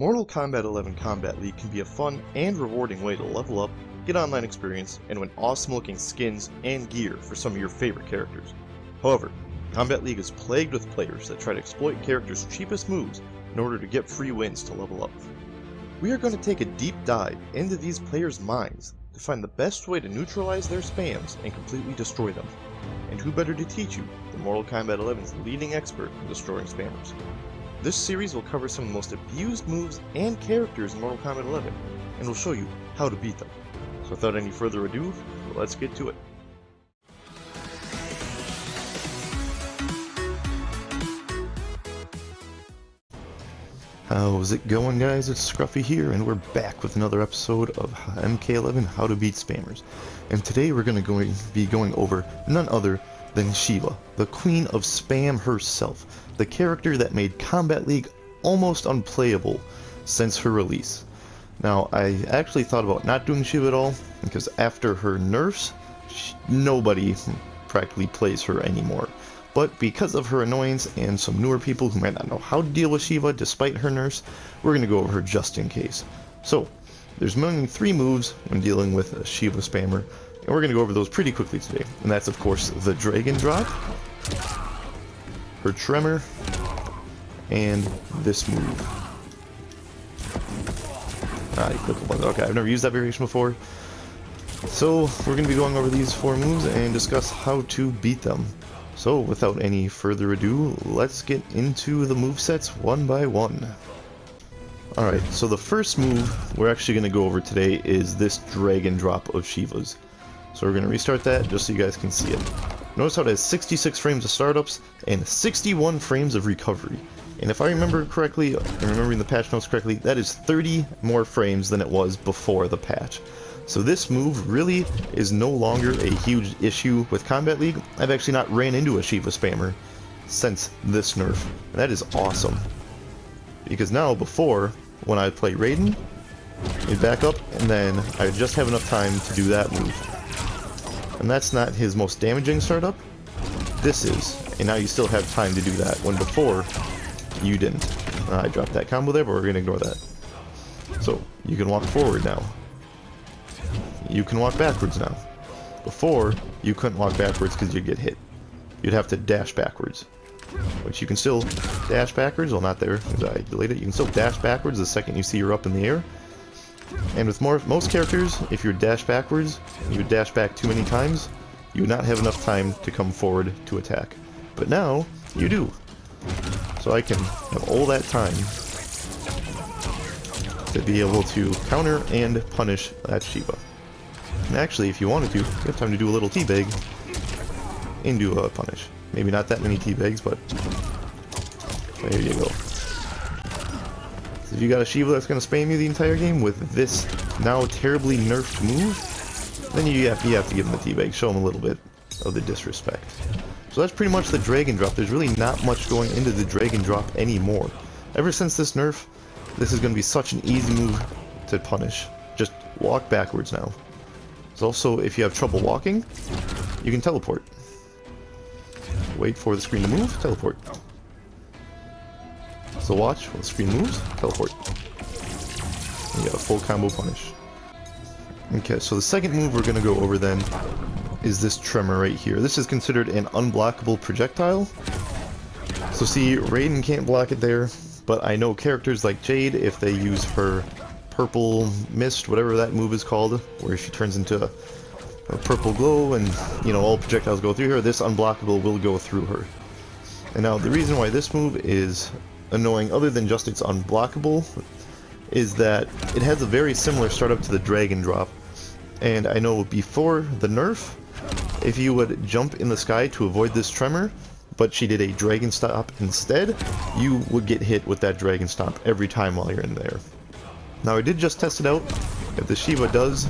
Mortal Kombat 11 Combat League can be a fun and rewarding way to level up, get online experience, and win awesome looking skins and gear for some of your favorite characters. However, Combat League is plagued with players that try to exploit characters' cheapest moves in order to get free wins to level up. We are going to take a deep dive into these players' minds to find the best way to neutralize their spams and completely destroy them. And who better to teach you than Mortal Kombat 11's leading expert in destroying spammers. This series will cover some of the most abused moves and characters in Mortal Kombat 11, and will show you how to beat them. So without any further ado, let's get to it. How's it going, guys? It's Scruffy here, and we're back with another episode of MK11 How to Beat Spammers. And today we're going to be going over none other than Sheeva, the queen of spam herself, the character that made Combat League almost unplayable since her release. Now, I actually thought about not doing Sheeva at all, because after her nerfs, nobody practically plays her anymore. But because of her annoyance and some newer people who might not know how to deal with Sheeva despite her nerfs, we're going to go over her just in case. So, there's mainly 3 moves when dealing with a Sheeva spammer, and we're going to go over those pretty quickly today. And that's, of course, the Dragon Drop, her Tremor, and this move. Okay, I've never used that variation before. So, we're going to be going over these 4 moves and discuss how to beat them. So, without any further ado, let's get into the movesets one by one. Alright, so the first move we're actually going to go over today is this Dragon Drop of Sheeva's. So we're going to restart that just so you guys can see it. Notice how it has 66 frames of startups and 61 frames of recovery. And if I remember correctly, and remembering the patch notes correctly, that is 30 more frames than it was before the patch. So this move really is no longer a huge issue with Combat League. I've actually not ran into a Sheeva spammer since this nerf, and that is awesome. Because now, before, when I play Raiden, he'd back up, and then I would just have enough time to do that move. And that's not his most damaging startup. This is, and now you still have time to do that, when before, you didn't. I dropped that combo there, but we're going to ignore that. So, you can walk forward now. You can walk backwards now. Before, you couldn't walk backwards because you'd get hit. You'd have to dash backwards. Which you can still dash backwards, well not there, because I delayed it. You can still dash backwards the second you see you're up in the air. And with most characters, if you're dash backwards, and you dash back too many times, you would not have enough time to come forward to attack. But now, you do. So I can have all that time to be able to counter and punish that Sheeva. And actually, if you wanted to, you have time to do a little teabag and do a punish. Maybe not that many teabags, but there you go. So if you got a Sheeva that's going to spam you the entire game with this now terribly nerfed move, then you have to give him the teabag, show him a little bit of the disrespect. So that's pretty much the Dragon Drop. There's really not much going into the Dragon Drop anymore. Ever since this nerf, this is going to be such an easy move to punish. Just walk backwards now. So also, if you have trouble walking, you can teleport. Wait for the screen to move, teleport. So watch, when the screen moves, teleport. And you get a full combo punish. Okay, so the second move we're going to go over then is this Tremor right here. This is considered an unblockable projectile. So see, Raiden can't block it there, but I know characters like Jade, if they use her purple mist, whatever that move is called, where she turns into a purple glow and, you know, all projectiles go through her, this unblockable will go through her. And now the reason why this move is annoying, other than just it's unblockable, is that it has a very similar startup to the Dragon Drop. And I know before the nerf, if you would jump in the sky to avoid this Tremor, but she did a Dragon Stomp instead, you would get hit with that Dragon Stomp every time while you're in there. Now I did just test it out. If the Sheeva does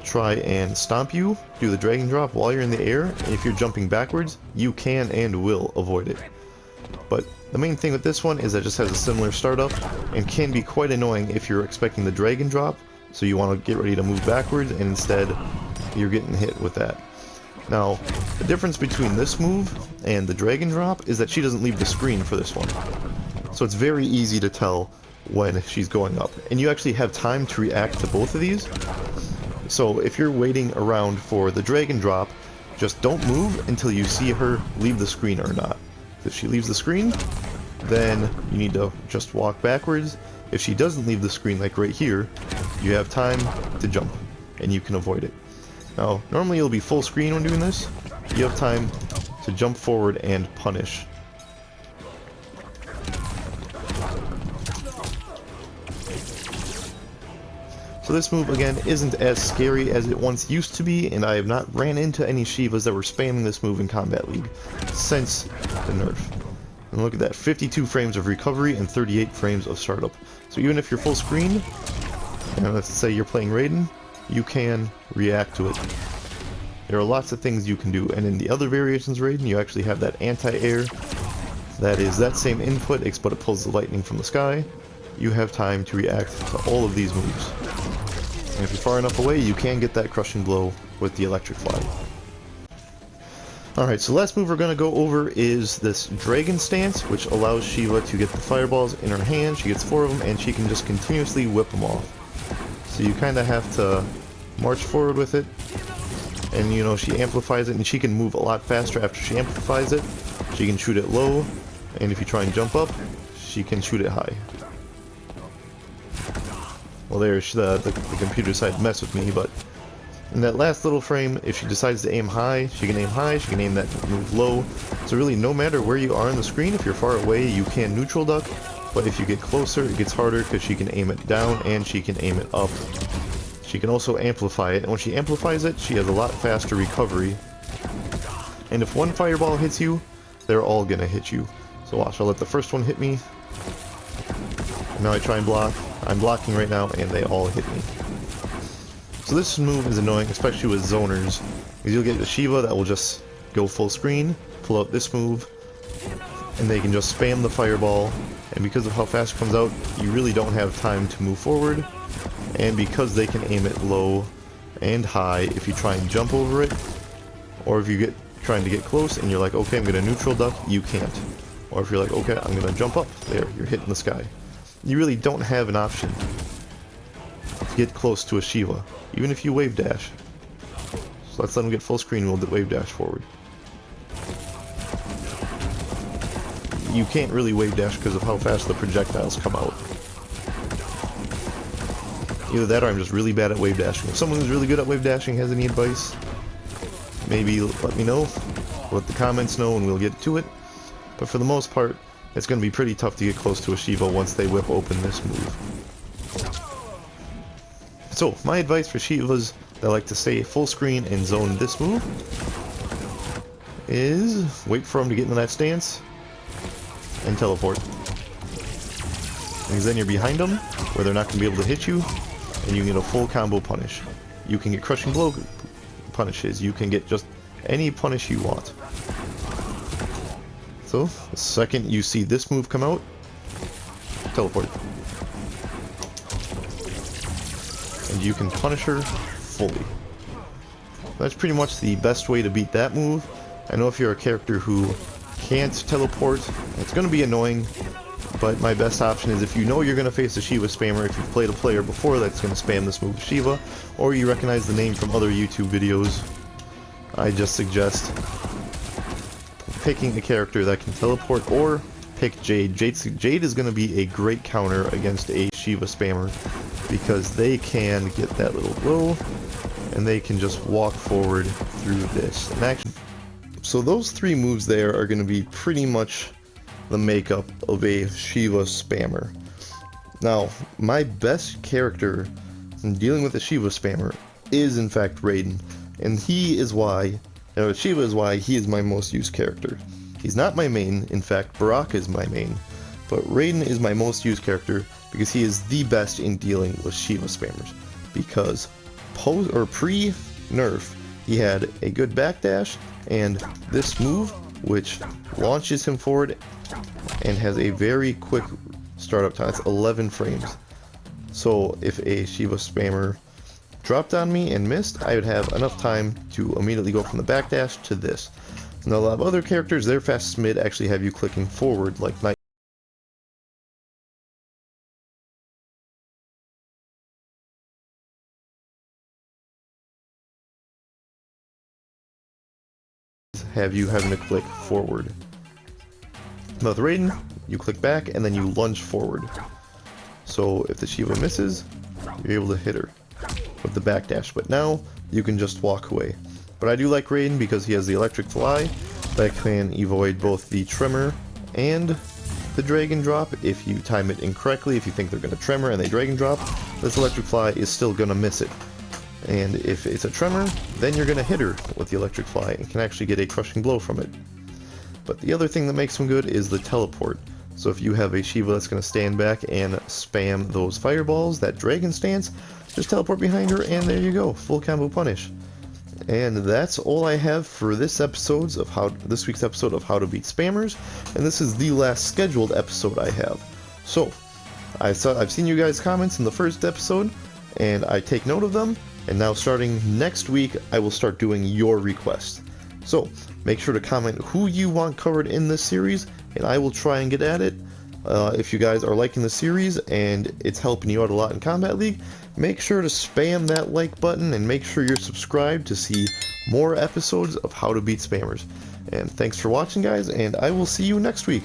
try and stomp you, do the Dragon Drop while you're in the air, and if you're jumping backwards, you can and will avoid it. But the main thing with this one is that it just has a similar startup, and can be quite annoying if you're expecting the Dragon Drop, so you want to get ready to move backwards, and instead you're getting hit with that. Now, the difference between this move and the Dragon Drop is that she doesn't leave the screen for this one. So it's very easy to tell when she's going up. And you actually have time to react to both of these. So if you're waiting around for the dragon drop, just don't move until you see her leave the screen or not. If she leaves the screen, then you need to just walk backwards. If she doesn't leave the screen, like right here, you have time to jump, and you can avoid it. Now, normally you'll be full screen when doing this. You have time to jump forward and punish. So this move, again, isn't as scary as it once used to be, and I have not ran into any Sheevas that were spamming this move in Combat League since the nerf. And look at that, 52 frames of recovery and 38 frames of startup. So even if you're full screen, and let's say you're playing Raiden, you can react to it. There are lots of things you can do, and in the other variations of Raiden, you actually have that anti-air. That is that same input, but it pulls the lightning from the sky. You have time to react to all of these moves. And if you're far enough away, you can get that crushing blow with the electric fly. Alright, so last move we're going to go over is this dragon stance, which allows Sheeva to get the fireballs in her hand. She gets 4 of them, and she can just continuously whip them off. So you kind of have to march forward with it, and you know, she amplifies it, and she can move a lot faster after she amplifies it. She can shoot it low, and if you try and jump up, she can shoot it high. Well, there's the computer decided to mess with me, but in that last little frame, if she decides to aim high, she can aim that move low. So really, no matter where you are on the screen, if you're far away, you can neutral duck, but if you get closer, it gets harder because she can aim it down and she can aim it up. She can also amplify it, and when she amplifies it, she has a lot faster recovery. And if one fireball hits you, they're all gonna hit you. So watch, I'll let the first one hit me. Now I try and block. I'm blocking right now, and they all hit me. So this move is annoying, especially with zoners, because you'll get a Sheeva that will just go full screen, pull out this move, and they can just spam the fireball, and because of how fast it comes out, you really don't have time to move forward, and because they can aim it low and high, if you try and jump over it, or if you trying to get close and you're like, okay, I'm going to neutral duck, you can't. Or if you're like, okay, I'm going to jump up, there, you're hitting the sky. You really don't have an option to get close to a Sheeva, even if you wave dash. So let's let them get full screen, we'll wave dash forward. You can't really wave dash because of how fast the projectiles come out. Either that or I'm just really bad at wave dashing. If someone who's really good at wave dashing has any advice, maybe let me know, let the comments know, and we'll get to it. But for the most part, it's going to be pretty tough to get close to a Sheeva once they whip open this move. So, my advice for Sheevas that like to stay full screen and zone this move is wait for them to get into that stance and teleport. Because then you're behind them, where they're not going to be able to hit you, and you can get a full combo punish. You can get crushing blow punishes, you can get just any punish you want. So, the second you see this move come out, teleport. And you can punish her fully. That's pretty much the best way to beat that move. I know if you're a character who can't teleport, it's going to be annoying, but my best option is if you know you're going to face a Sheeva spammer, if you've played a player before that's going to spam this move with Sheeva, or you recognize the name from other YouTube videos, I just suggest picking a character that can teleport, or pick Jade. Jade is going to be a great counter against a Sheeva spammer, because they can get that little blow, and they can just walk forward through this. And actually, so those 3 moves there are going to be pretty much the makeup of a Sheeva spammer. Now, my best character in dealing with a Sheeva spammer is in fact Raiden, and Sheeva is why he is my most used character. He's not my main, in fact Baraka is my main, but Raiden is my most used character because he is the best in dealing with Sheeva spammers. Because pre-nerf, he had a good backdash and this move, which launches him forward and has a very quick startup time. It's 11 frames. So if a Sheeva spammer dropped on me and missed, I would have enough time to immediately go from the backdash to this. Now a lot of other characters, their fastest mid actually have you clicking forward like Knight have you having to click forward. Now with Raiden, you click back and then you lunge forward. So if the Sheeva misses, you're able to hit her with the backdash, but now you can just walk away. But I do like Raiden because he has the electric fly that can avoid both the Tremor and the Dragon Drop. If you time it incorrectly, if you think they're going to Tremor and they Dragon Drop, this electric fly is still going to miss it. And if it's a Tremor, then you're going to hit her with the electric fly and can actually get a crushing blow from it. But the other thing that makes him good is the teleport. So if you have a Sheeva that's going to stand back and spam those fireballs, that dragon stance, just teleport behind her and there you go, full combo punish. And that's all I have for this week's episode of How to Beat Spammers, and this is the last scheduled episode I have. So I've seen you guys' comments in the first episode, and I take note of them, and now starting next week I will start doing your requests. So make sure to comment who you want covered in this series, and I will try and get at it. If you guys are liking the series and it's helping you out a lot in Combat League, make sure to spam that like button and make sure you're subscribed to see more episodes of How to Beat Spammers. And thanks for watching, guys, and I will see you next week.